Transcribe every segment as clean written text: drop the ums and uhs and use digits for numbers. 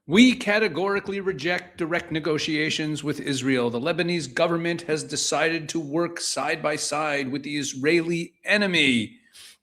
We categorically reject direct negotiations with Israel. The Lebanese government has decided to work side by side with the Israeli enemy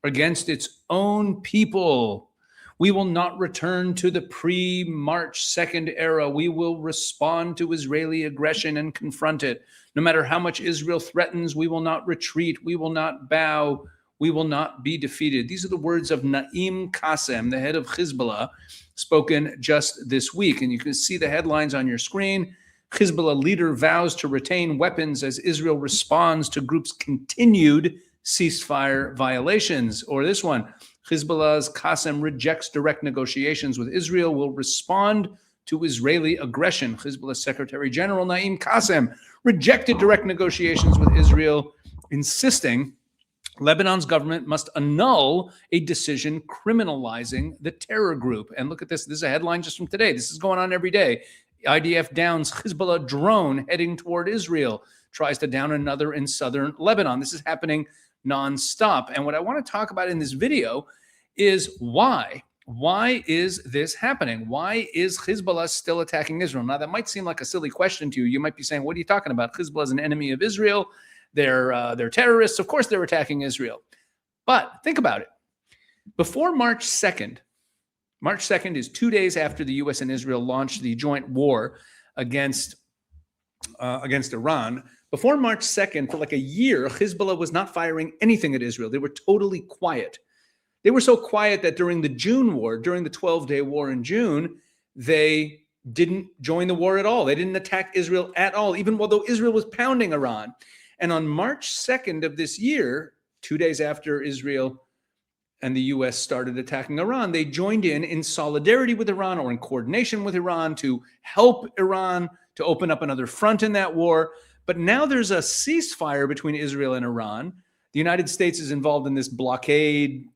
against its own people. We will not return to the pre-March 2nd era. We will respond to Israeli aggression and confront it. No matter how much Israel threatens, we will not retreat. We will not bow. We will not be defeated. These are the words of Naim Qassem, the head of Hezbollah, spoken just this week. And you can see the headlines on your screen. Hezbollah leader vows to retain weapons as Israel responds to group's continued ceasefire violations. Or this one, Hezbollah's Qassem rejects direct negotiations with Israel, will respond to Israeli aggression. Hezbollah Secretary General Naim Qassem rejected direct negotiations with Israel, insisting Lebanon's government must annul a decision criminalizing the terror group. And look at this. This is a headline just from today. This is going on every day. IDF downs Hezbollah drone heading toward Israel, tries to down another in southern Lebanon. This is happening nonstop. And what I want to talk about in this video is why. Why is this happening? Why is Hezbollah still attacking Israel? Now, that might seem like a silly question to you. You might be saying, what are you talking about? Hezbollah is an enemy of Israel. They're terrorists. Of course, they're attacking Israel. But think about it. Before March 2nd, March 2nd is 2 days after the U.S. and Israel launched the joint war against Iran. Before March 2nd, for like a year, Hezbollah was not firing anything at Israel. They were totally quiet. They were so quiet that during the June war, during the 12-day war in June, they didn't join the war at all. They didn't attack Israel at all, even although Israel was pounding Iran. And on March 2nd of this year, 2 days after Israel and the U.S. started attacking Iran, they joined in solidarity with Iran or in coordination with Iran to help Iran to open up another front in that war. But now there's a ceasefire between Israel and Iran. The United States is involved in this blockade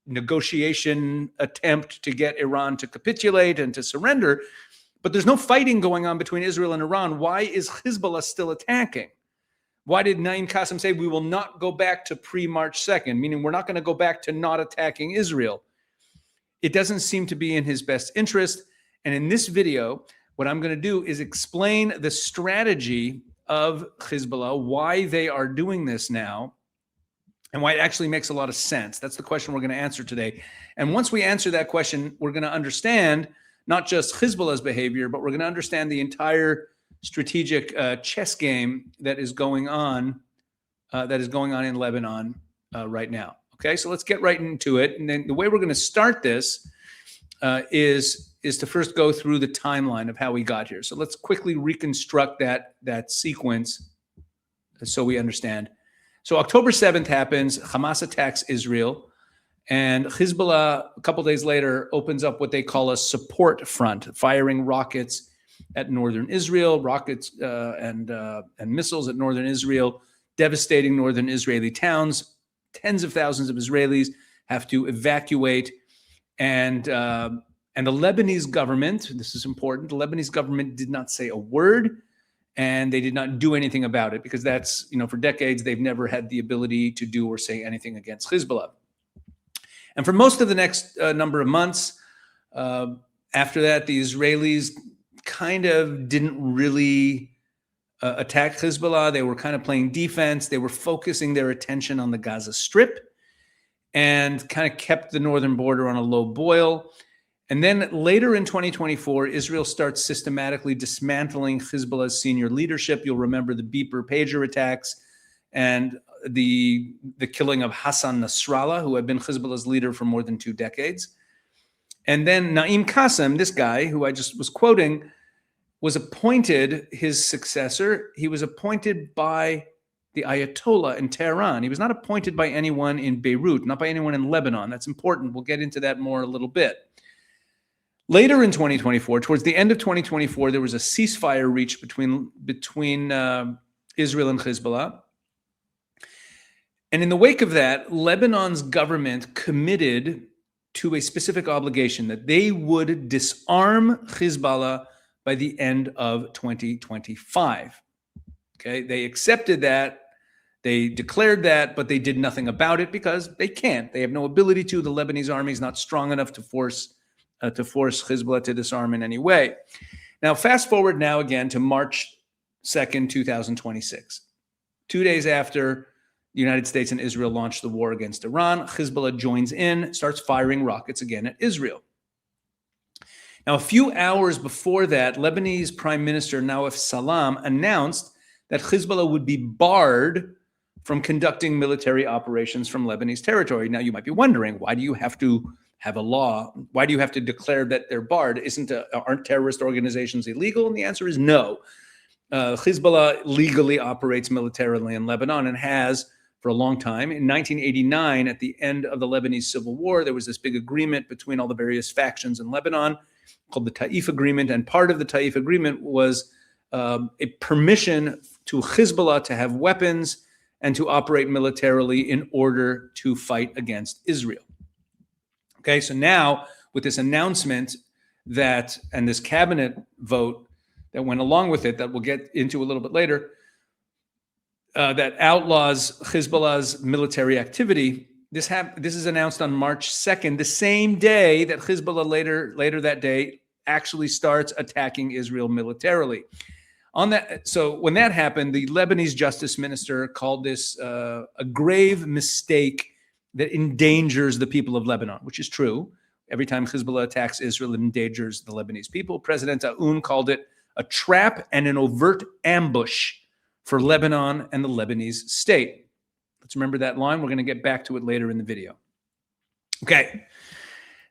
negotiation attempt to get Iran to capitulate and to surrender. But there's no fighting going on between Israel and Iran. Why is Hezbollah still attacking? Why did Naim Qassem say we will not go back to pre-March 2nd, meaning we're not going to go back to not attacking Israel? It doesn't seem to be in his best interest. And in this video, what I'm going to do is explain the strategy of Hezbollah, why they are doing this now, and why it actually makes a lot of sense. That's the question we're going to answer today. And once we answer that question, we're going to understand not just Hezbollah's behavior, but we're going to understand the entire strategic chess game that is going on in Lebanon right now. Okay, so let's get right into it. And then the way we're going to start this is to first go through the timeline of how we got here. So let's quickly reconstruct that sequence so we understand. So October 7th happens, Hamas attacks Israel, and Hezbollah, a couple days later, opens up what they call a support front, firing rockets at northern Israel, rockets and missiles at northern Israel, devastating northern Israeli towns. Tens of thousands of Israelis have to evacuate. And the Lebanese government, this is important, the Lebanese government did not say a word, and they did not do anything about it, because that's, for decades, they've never had the ability to do or say anything against Hezbollah. And for most of the next number of months after that, the Israelis kind of didn't really attack Hezbollah. They were kind of playing defense. They were focusing their attention on the Gaza Strip and kind of kept the northern border on a low boil. And then later in 2024, Israel starts systematically dismantling Hezbollah's senior leadership. You'll remember the beeper pager attacks and the killing of Hassan Nasrallah, who had been Hezbollah's leader for more than 2 decades. And then Naim Qassem, this guy who I just was quoting, was appointed his successor. He was appointed by the Ayatollah in Tehran. He was not appointed by anyone in Beirut, not by anyone in Lebanon. That's important. We'll get into that more a little bit. Later in 2024, towards the end of 2024, there was a ceasefire reached between Israel and Hezbollah. And in the wake of that, Lebanon's government committed to a specific obligation that they would disarm Hezbollah by the end of 2025. Okay, they accepted that, they declared that, but they did nothing about it because they can't. They have no ability to. The Lebanese army is not strong enough to force to force Hezbollah to disarm in any way. Now, fast forward now again to March 2nd, 2026. 2 days after the United States and Israel launched the war against Iran, Hezbollah joins in, starts firing rockets again at Israel. Now, a few hours before that, Lebanese Prime Minister Nawaf Salam announced that Hezbollah would be barred from conducting military operations from Lebanese territory. Now, you might be wondering, why do you have to have a law? Why do you have to declare that they're barred? Aren't terrorist organizations illegal? And the answer is no. Hezbollah legally operates militarily in Lebanon and has for a long time. In 1989, at the end of the Lebanese Civil War, there was this big agreement between all the various factions in Lebanon called the Taif Agreement. And part of the Taif Agreement was a permission to Hezbollah to have weapons and to operate militarily in order to fight against Israel. Okay, so now with this announcement that, and this cabinet vote that went along with it, that we'll get into a little bit later, that outlaws Hezbollah's military activity, this is announced on March 2nd, the same day that Hezbollah later that day actually starts attacking Israel militarily. So when that happened, the Lebanese justice minister called this a grave mistake that endangers the people of Lebanon, which is true. Every time Hezbollah attacks Israel, it endangers the Lebanese people. President Aoun called it a trap and an overt ambush for Lebanon and the Lebanese state. Let's remember that line. We're going to get back to it later in the video. Okay.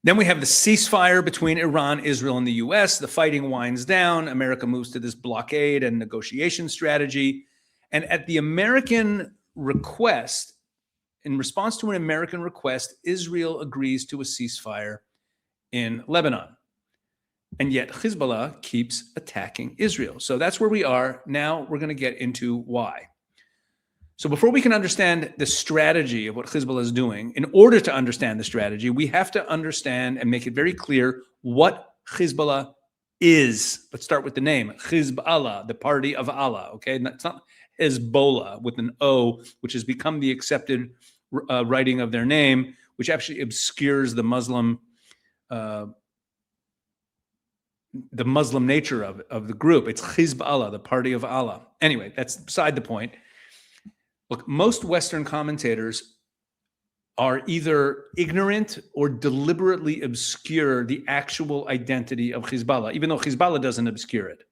Then we have the ceasefire between Iran, Israel, and the U.S. The fighting winds down. America moves to this blockade and negotiation strategy. And at the American request, in response to an American request, Israel agrees to a ceasefire in Lebanon. And yet Hezbollah keeps attacking Israel. So that's where we are. Now we're going to get into why. So before we can understand the strategy of what Hezbollah is doing, in order to understand the strategy, we have to understand and make it very clear what Hezbollah is. Let's start with the name, Hezbollah, the party of Allah, okay? It's not Hezbollah with an O, which has become the accepted writing of their name, which actually obscures the Muslim nature of the group. It's Hezbollah, the party of Allah. Anyway, that's beside the point. Look, most Western commentators are either ignorant or deliberately obscure the actual identity of Hezbollah, even though Hezbollah doesn't obscure it.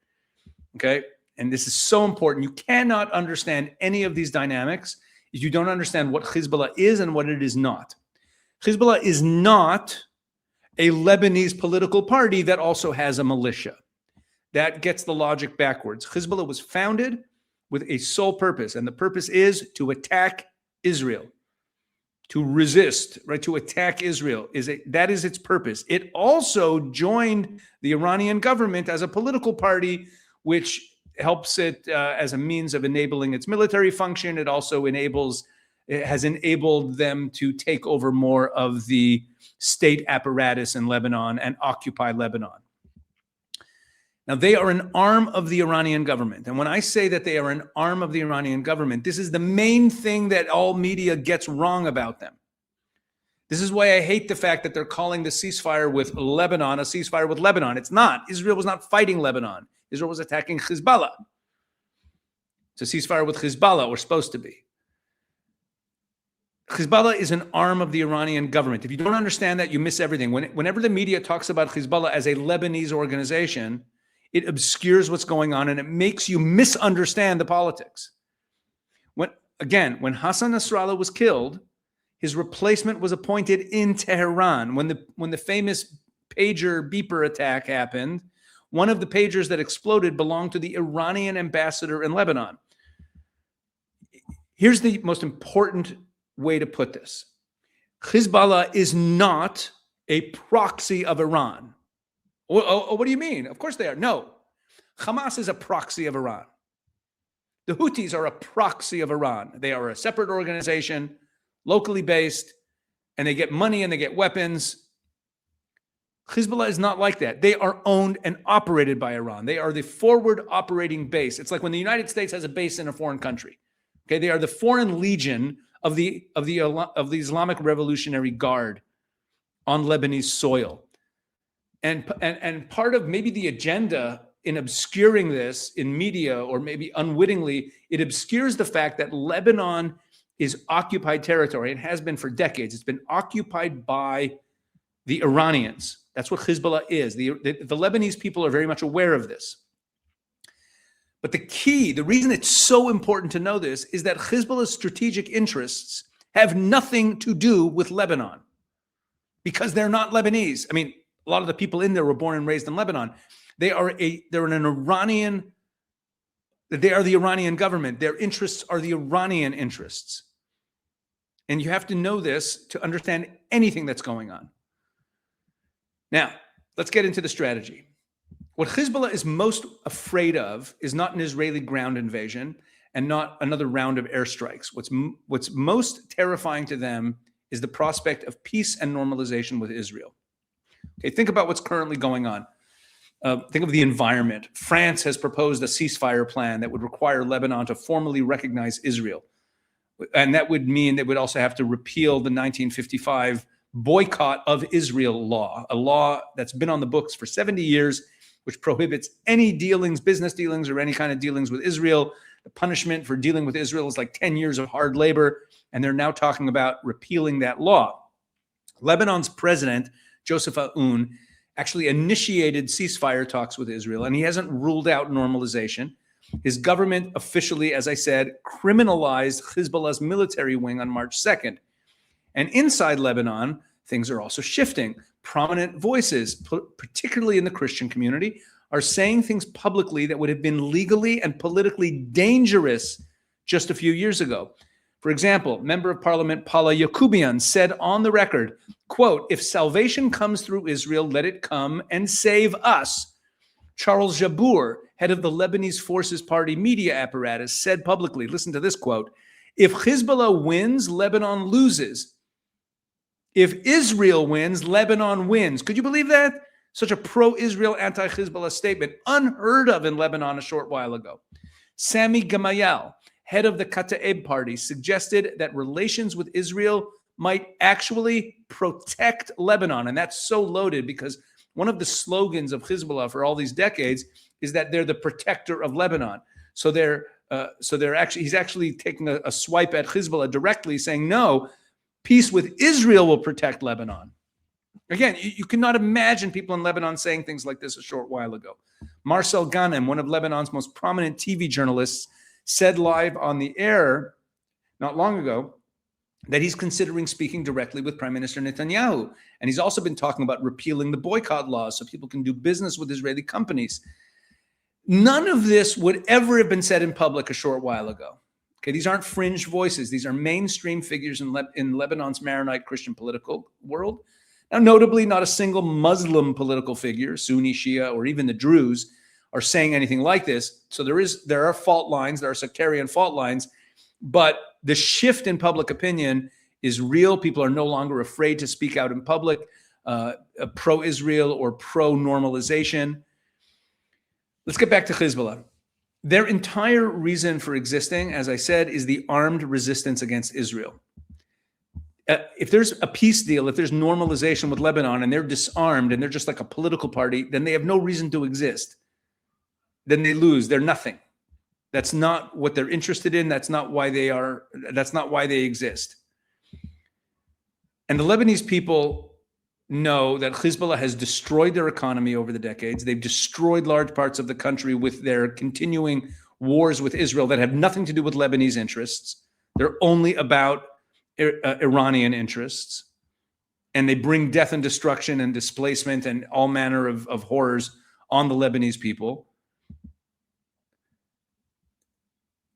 Okay? And this is so important. You cannot understand any of these dynamics if you don't understand what Hezbollah is and what it is not. Hezbollah is not a Lebanese political party that also has a militia. That gets the logic backwards. Hezbollah was founded with a sole purpose, and the purpose is to attack Israel, to resist, right? To attack Israel. That is its purpose. It also joined the Iranian government as a political party, which helps it as a means of enabling its military function. It also has enabled them to take over more of the state apparatus in Lebanon and occupy Lebanon. Now, they are an arm of the Iranian government. And when I say that they are an arm of the Iranian government, this is the main thing that all media gets wrong about them. This is why I hate the fact that they're calling the ceasefire with Lebanon a ceasefire with Lebanon. It's not. Israel was not fighting Lebanon. Israel was attacking Hezbollah. It's a ceasefire with Hezbollah, or supposed to be. Hezbollah is an arm of the Iranian government. If you don't understand that, you miss everything. Whenever the media talks about Hezbollah as a Lebanese organization, it obscures what's going on and it makes you misunderstand the politics. When Hassan Nasrallah was killed, his replacement was appointed in Tehran. When the famous pager beeper attack happened, one of the pagers that exploded belonged to the Iranian ambassador in Lebanon. Here's the most important way to put this. Hezbollah is not a proxy of Iran. Oh, what do you mean? Of course they are. No. Hamas is a proxy of Iran. The Houthis are a proxy of Iran. They are a separate organization, locally based, and they get money and they get weapons. Hezbollah is not like that. They are owned and operated by Iran. They are the forward operating base. It's like when the United States has a base in a foreign country. Okay, they are the foreign legion of the Islamic Revolutionary Guard on Lebanese soil. And part of maybe the agenda in obscuring this in media, or maybe unwittingly, it obscures the fact that Lebanon is occupied territory and has been for decades. It's been occupied by the Iranians. That's what Hezbollah is. The Lebanese people are very much aware of this. But the reason it's so important to know this is that Hezbollah's strategic interests have nothing to do with Lebanon, because they're not Lebanese. I mean, a lot of the people in there were born and raised in Lebanon. They're the Iranian government. Their interests are the Iranian interests. And you have to know this to understand anything that's going on. Now, let's get into the strategy. What Hezbollah is most afraid of is not an Israeli ground invasion and not another round of airstrikes. What's most terrifying to them is the prospect of peace and normalization with Israel. Okay, think about what's currently going on. Think of the environment. France has proposed a ceasefire plan that would require Lebanon to formally recognize Israel. And that would mean they would also have to repeal the 1955 boycott of Israel law, a law that's been on the books for 70 years, which prohibits any dealings, business dealings, or any kind of dealings with Israel. The punishment for dealing with Israel is like 10 years of hard labor, and they're now talking about repealing that law. Lebanon's president, Joseph Aoun, actually initiated ceasefire talks with Israel, and he hasn't ruled out normalization. His government officially, as I said, criminalized Hezbollah's military wing on March 2nd. And inside Lebanon, things are also shifting. Prominent voices, particularly in the Christian community, are saying things publicly that would have been legally and politically dangerous just a few years ago. For example, Member of Parliament Paula Yakubian said on the record, quote, "If salvation comes through Israel, let it come and save us." Charles Jabour, head of the Lebanese Forces Party media apparatus, said publicly, listen to this quote, "If Hezbollah wins, Lebanon loses. If Israel wins, Lebanon wins." Could you believe that? Such a pro-Israel, anti-Hezbollah statement, unheard of in Lebanon a short while ago. Sami Gamayel, head of the Kata'ib party, suggested that relations with Israel might actually protect Lebanon. And that's so loaded, because one of the slogans of Hezbollah for all these decades is that they're the protector of Lebanon. So he's actually taking a swipe at Hezbollah directly, saying, no, peace with Israel will protect Lebanon. Again, you cannot imagine people in Lebanon saying things like this a short while ago. Marcel Ghanem, one of Lebanon's most prominent TV journalists, said live on the air not long ago that he's considering speaking directly with Prime Minister Netanyahu. And he's also been talking about repealing the boycott laws so people can do business with Israeli companies. None of this would ever have been said in public a short while ago. Okay, these aren't fringe voices. These are mainstream figures in Lebanon's Maronite Christian political world. Now, notably, not a single Muslim political figure, Sunni, Shia, or even the Druze, are saying anything like this. So there are fault lines, there are sectarian fault lines, but the shift in public opinion is real. People are no longer afraid to speak out in public, pro-Israel or pro-normalization. Let's get back to Hezbollah. Their entire reason for existing, as I said, is the armed resistance against Israel. If there's a peace deal, if there's normalization with Lebanon and they're disarmed and they're just like a political party, then they have no reason to exist. Then they lose. They're nothing. That's not what they're interested in. That's not why they exist. And the Lebanese people know that Hezbollah has destroyed their economy over the decades. They've destroyed large parts of the country with their continuing wars with Israel that have nothing to do with Lebanese interests. They're only about Iranian interests. And they bring death and destruction and displacement and all manner of horrors on the Lebanese people.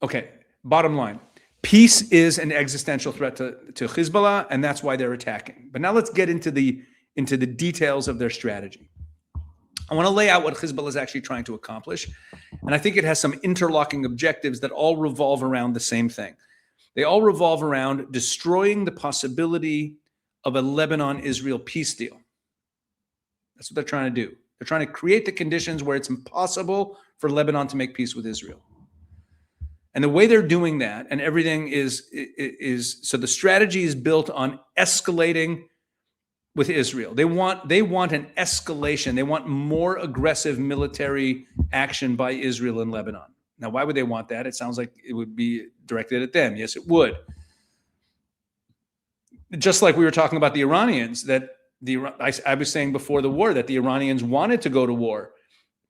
Okay, bottom line. Peace is an existential threat to Hezbollah, and that's why they're attacking. But now let's get into the details of their strategy. I want to lay out what Hezbollah is actually trying to accomplish, and I think it has some interlocking objectives that all revolve around the same thing. They all revolve around destroying the possibility of a Lebanon-Israel peace deal. That's what they're trying to do. They're trying to create the conditions where it's impossible for Lebanon to make peace with Israel. And the way they're doing that, and everything is so the strategy is built on escalating with Israel. They want an escalation. They want more aggressive military action by Israel in Lebanon. Now, why would they want that? It sounds like it would be directed at them. Yes, it would. Just like we were talking about the Iranians, that I was saying before the war that the Iranians wanted to go to war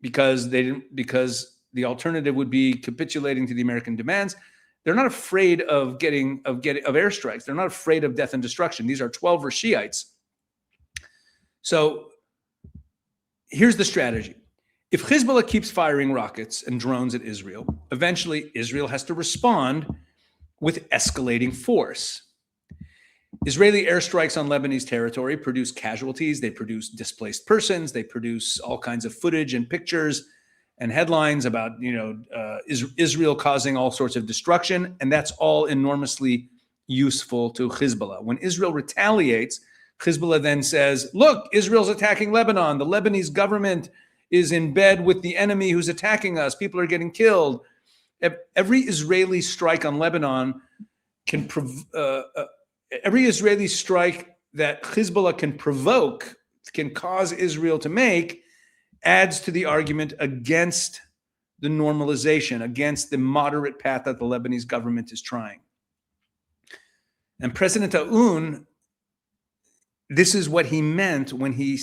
because the alternative would be capitulating to the American demands. They're not afraid of airstrikes. They're not afraid of death and destruction. These are 12er Shiites. So here's the strategy. If Hezbollah keeps firing rockets and drones at Israel, eventually Israel has to respond with escalating force. Israeli airstrikes on Lebanese territory produce casualties. They produce displaced persons. They produce all kinds of footage and pictures and headlines about, Israel causing all sorts of destruction. And that's all enormously useful to Hezbollah. When Israel retaliates, Hezbollah then says, look, Israel's attacking Lebanon. The Lebanese government is in bed with the enemy who's attacking us. People are getting killed. Every Israeli strike on Lebanon every Israeli strike that Hezbollah can provoke, can cause Israel to make, adds to the argument against the normalization, against the moderate path that the Lebanese government is trying. And President Aoun, this is what he meant when he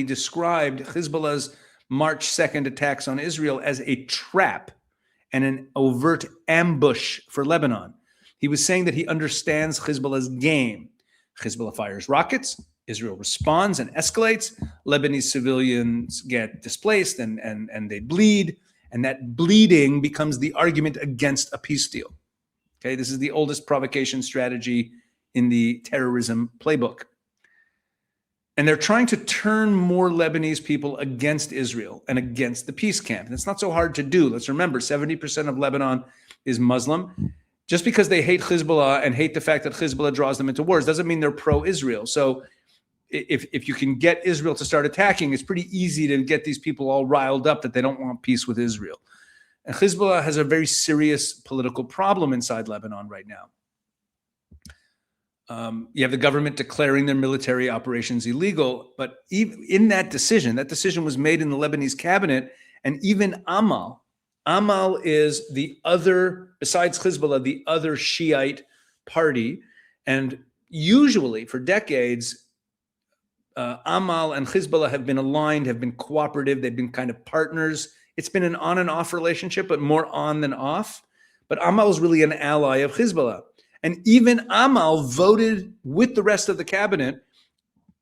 described Hezbollah's March 2nd attacks on Israel as a trap and an overt ambush for Lebanon. He was saying that he understands Hezbollah's game. Hezbollah fires rockets, Israel responds and escalates, Lebanese civilians get displaced and they bleed, and that bleeding becomes the argument against a peace deal. Okay, this is the oldest provocation strategy in the terrorism playbook. And they're trying to turn more Lebanese people against Israel and against the peace camp. And it's not so hard to do. Let's remember, 70% of Lebanon is Muslim. Just because they hate Hezbollah and hate the fact that Hezbollah draws them into wars doesn't mean they're pro-Israel. So if you can get Israel to start attacking, it's pretty easy to get these people all riled up that they don't want peace with Israel. And Hezbollah has a very serious political problem inside Lebanon right now. You have the government declaring their military operations illegal, but even in that decision was made in the Lebanese cabinet, and even Amal is the other, besides Hezbollah, the other Shiite party, and usually for decades, Amal and Hezbollah have been aligned, have been cooperative, they've been kind of partners. It's been an on and off relationship, but more on than off. But Amal is really an ally of Hezbollah. And even Amal voted with the rest of the cabinet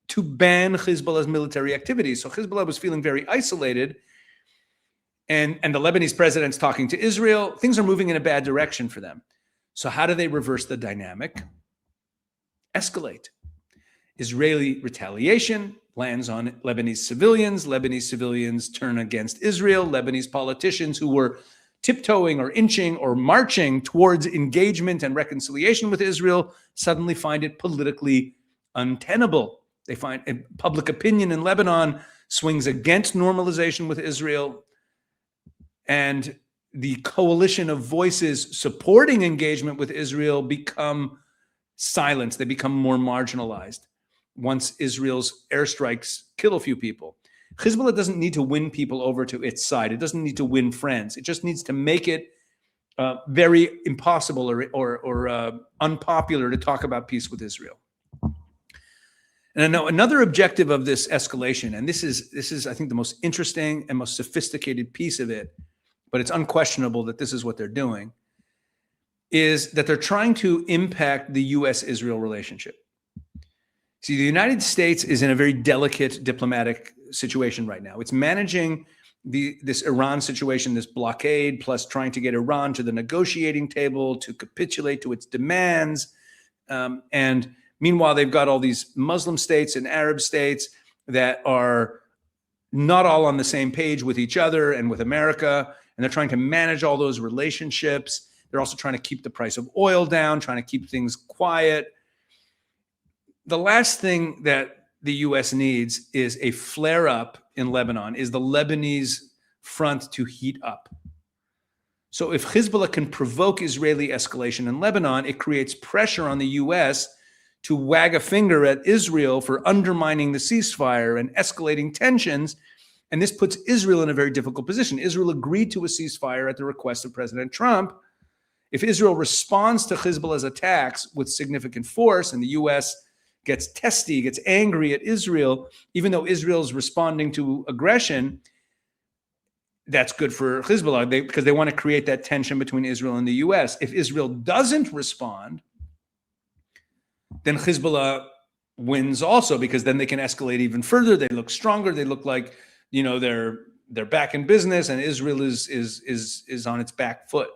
to ban Hezbollah's military activities. So Hezbollah was feeling very isolated. And the Lebanese president's talking to Israel. Things are moving in a bad direction for them. So how do they reverse the dynamic? Escalate. Israeli retaliation lands on Lebanese civilians. Lebanese civilians turn against Israel. Lebanese politicians who were tiptoeing or inching or marching towards engagement and reconciliation with Israel suddenly find it politically untenable. They find public opinion in Lebanon swings against normalization with Israel, and the coalition of voices supporting engagement with Israel become silenced. They become more marginalized once Israel's airstrikes kill a few people. Hezbollah doesn't need to win people over to its side. It doesn't need to win friends. It just needs to make it very impossible or unpopular to talk about peace with Israel. And I know another objective of this escalation, and this is I think the most interesting and most sophisticated piece of it, but it's unquestionable that this is what they're doing, is that they're trying to impact the U.S.-Israel relationship. See, the United States is in a very delicate diplomatic situation right now. It's managing this Iran situation, this blockade, plus trying to get Iran to the negotiating table to capitulate to its demands. And meanwhile, they've got all these Muslim states and Arab states that are not all on the same page with each other and with America. And they're trying to manage all those relationships. They're also trying to keep the price of oil down, trying to keep things quiet. The last thing that the U.S. needs is a flare-up in Lebanon, is the Lebanese front to heat up. So if Hezbollah can provoke Israeli escalation in Lebanon, it creates pressure on the U.S. to wag a finger at Israel for undermining the ceasefire and escalating tensions. And this puts Israel in a very difficult position. Israel agreed to a ceasefire at the request of President Trump. If Israel responds to Hezbollah's attacks with significant force and the U.S. gets testy, gets angry at Israel, even though Israel's responding to aggression, that's good for Hezbollah because they want to create that tension between Israel and the U.S. If Israel doesn't respond, then Hezbollah wins also, because then they can escalate even further. They look stronger. They look like, you know, they're back in business, and Israel is on its back foot.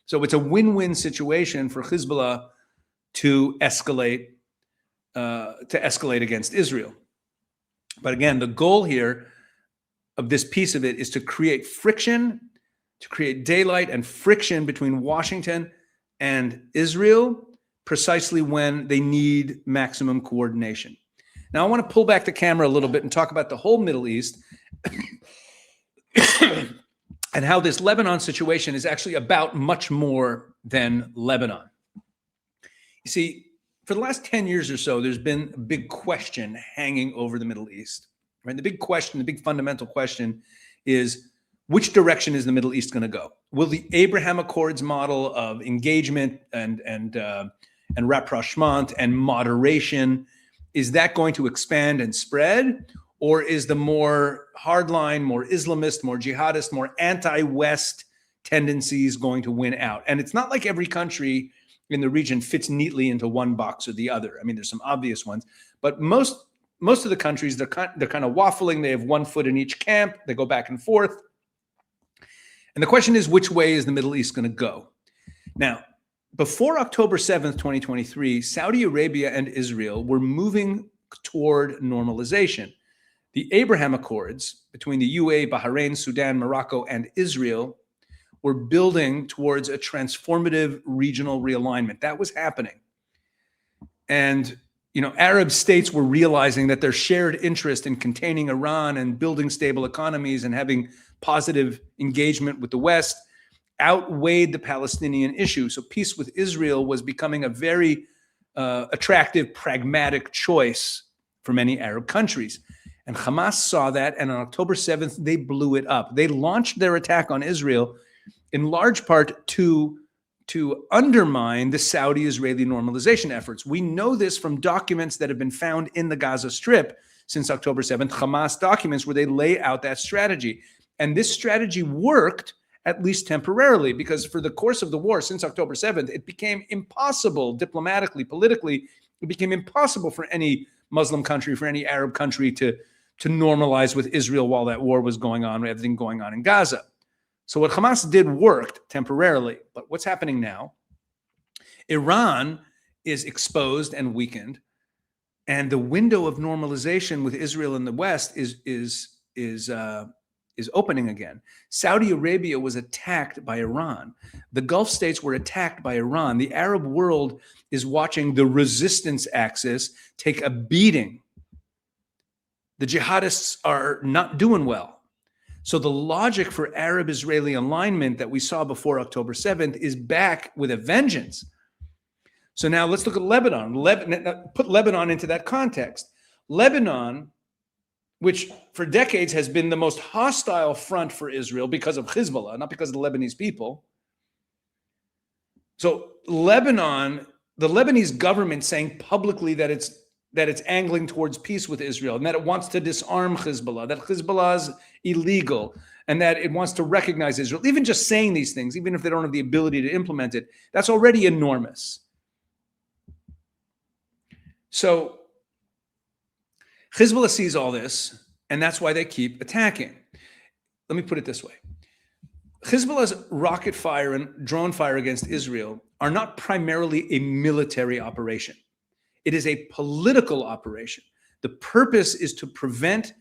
So it's a win-win situation for Hezbollah to escalate against Israel. But again, the goal here of this piece of it is to create friction, to create daylight and friction between Washington and Israel, precisely when they need maximum coordination. Now, I want to pull back the camera a little bit and talk about the whole Middle East and how this Lebanon situation is actually about much more than Lebanon. You see, for the last 10 years or so, there's been a big question hanging over the Middle East. Right? The big question, the big fundamental question is, which direction is the Middle East going to go? Will the Abraham Accords model of engagement and rapprochement and moderation, is that going to expand and spread? Or is the more hardline, more Islamist, more jihadist, more anti-West tendencies going to win out? And it's not like every country in the region fits neatly into one box or the other. I mean, there's some obvious ones, but most of the countries, they're kind of waffling. They have one foot in each camp. They go back and forth. And the question is, which way is the Middle East going to go? Now, before October 7th, 2023, Saudi Arabia and Israel were moving toward normalization. The Abraham Accords between the UAE, Bahrain, Sudan, Morocco, and Israel were building towards a transformative regional realignment. That was happening. And, you know, Arab states were realizing that their shared interest in containing Iran and building stable economies and having positive engagement with the West outweighed the Palestinian issue. So peace with Israel was becoming a very attractive, pragmatic choice for many Arab countries. And Hamas saw that, and on October 7th, they blew it up. They launched their attack on Israel in large part to undermine the Saudi-Israeli normalization efforts. We know this from documents that have been found in the Gaza Strip since October 7th, Hamas documents where they lay out that strategy. And this strategy worked, at least temporarily, because for the course of the war since October 7th, it became impossible diplomatically, politically, it became impossible for any Muslim country, for any Arab country to normalize with Israel while that war was going on, everything going on in Gaza. So what Hamas did worked temporarily. But what's happening now? Iran is exposed and weakened, and the window of normalization with Israel in the West is opening again. Saudi Arabia was attacked by Iran. The Gulf states were attacked by Iran. The Arab world is watching the resistance axis take a beating. The jihadists are not doing well. So the logic for Arab-Israeli alignment that we saw before October 7th is back with a vengeance. So now let's look at Lebanon. Put Lebanon into that context. Lebanon, which for decades has been the most hostile front for Israel because of Hezbollah, not because of the Lebanese people. So Lebanon, the Lebanese government saying publicly that it's angling towards peace with Israel and that it wants to disarm Hezbollah, that Hezbollah is illegal, and that it wants to recognize Israel. Even just saying these things, even if they don't have the ability to implement it, that's already enormous. So Hezbollah sees all this, and that's why they keep attacking. Let me put it this way. Hezbollah's rocket fire and drone fire against Israel are not primarily a military operation. It is a political operation. The purpose is to prevent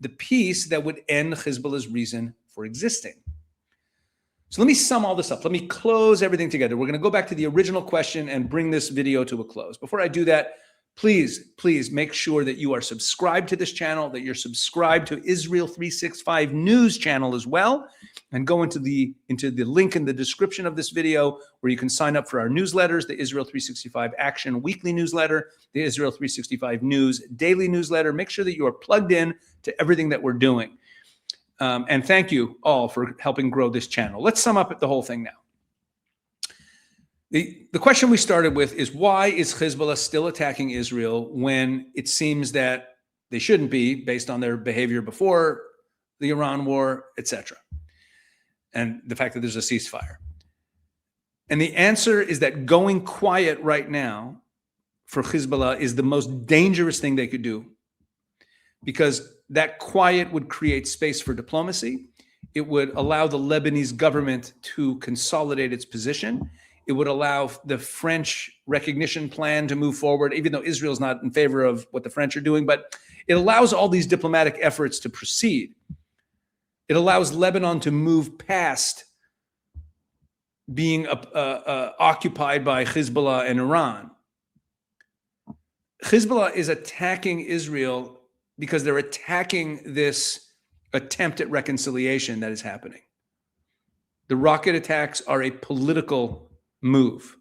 the peace that would end Hezbollah's reason for existing. So let me sum all this up. Let me close everything together. We're going to go back to the original question and bring this video to a close. Before I do that, please, please make sure that you are subscribed to this channel, that you're subscribed to Israel 365 News channel as well, and go into the link in the description of this video where you can sign up for our newsletters, the Israel 365 Action Weekly Newsletter, the Israel 365 News Daily Newsletter. Make sure that you are plugged in to everything that we're doing. And thank you all for helping grow this channel. Let's sum up the whole thing now. The question we started with is, why is Hezbollah still attacking Israel when it seems that they shouldn't be, based on their behavior before the Iran war, etc., and the fact that there's a ceasefire? And the answer is that going quiet right now for Hezbollah is the most dangerous thing they could do, because that quiet would create space for diplomacy. It would allow the Lebanese government to consolidate its position. It would allow the French recognition plan to move forward, even though Israel's not in favor of what the French are doing. But it allows all these diplomatic efforts to proceed. It allows Lebanon to move past being occupied by Hezbollah and Iran. Hezbollah is attacking Israel because they're attacking this attempt at reconciliation that is happening. The rocket attacks are a political move,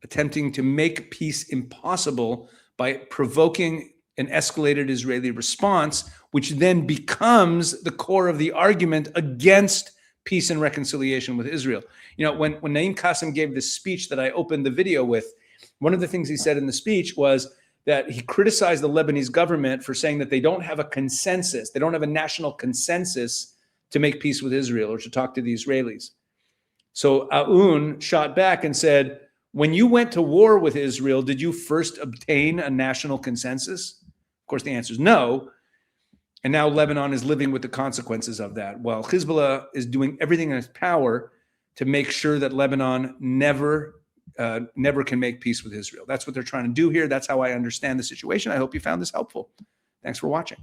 attempting to make peace impossible by provoking an escalated Israeli response, which then becomes the core of the argument against peace and reconciliation with Israel. You know, when Naim Qassem gave this speech that I opened the video with, one of the things he said in the speech was that he criticized the Lebanese government for saying that they don't have a consensus, they don't have a national consensus to make peace with Israel or to talk to the Israelis. So Aoun shot back and said, when you went to war with Israel, did you first obtain a national consensus? Of course, the answer is no. And now Lebanon is living with the consequences of that, while Hezbollah is doing everything in its power to make sure that Lebanon never can make peace with Israel. That's what they're trying to do here. That's how I understand the situation. I hope you found this helpful. Thanks for watching.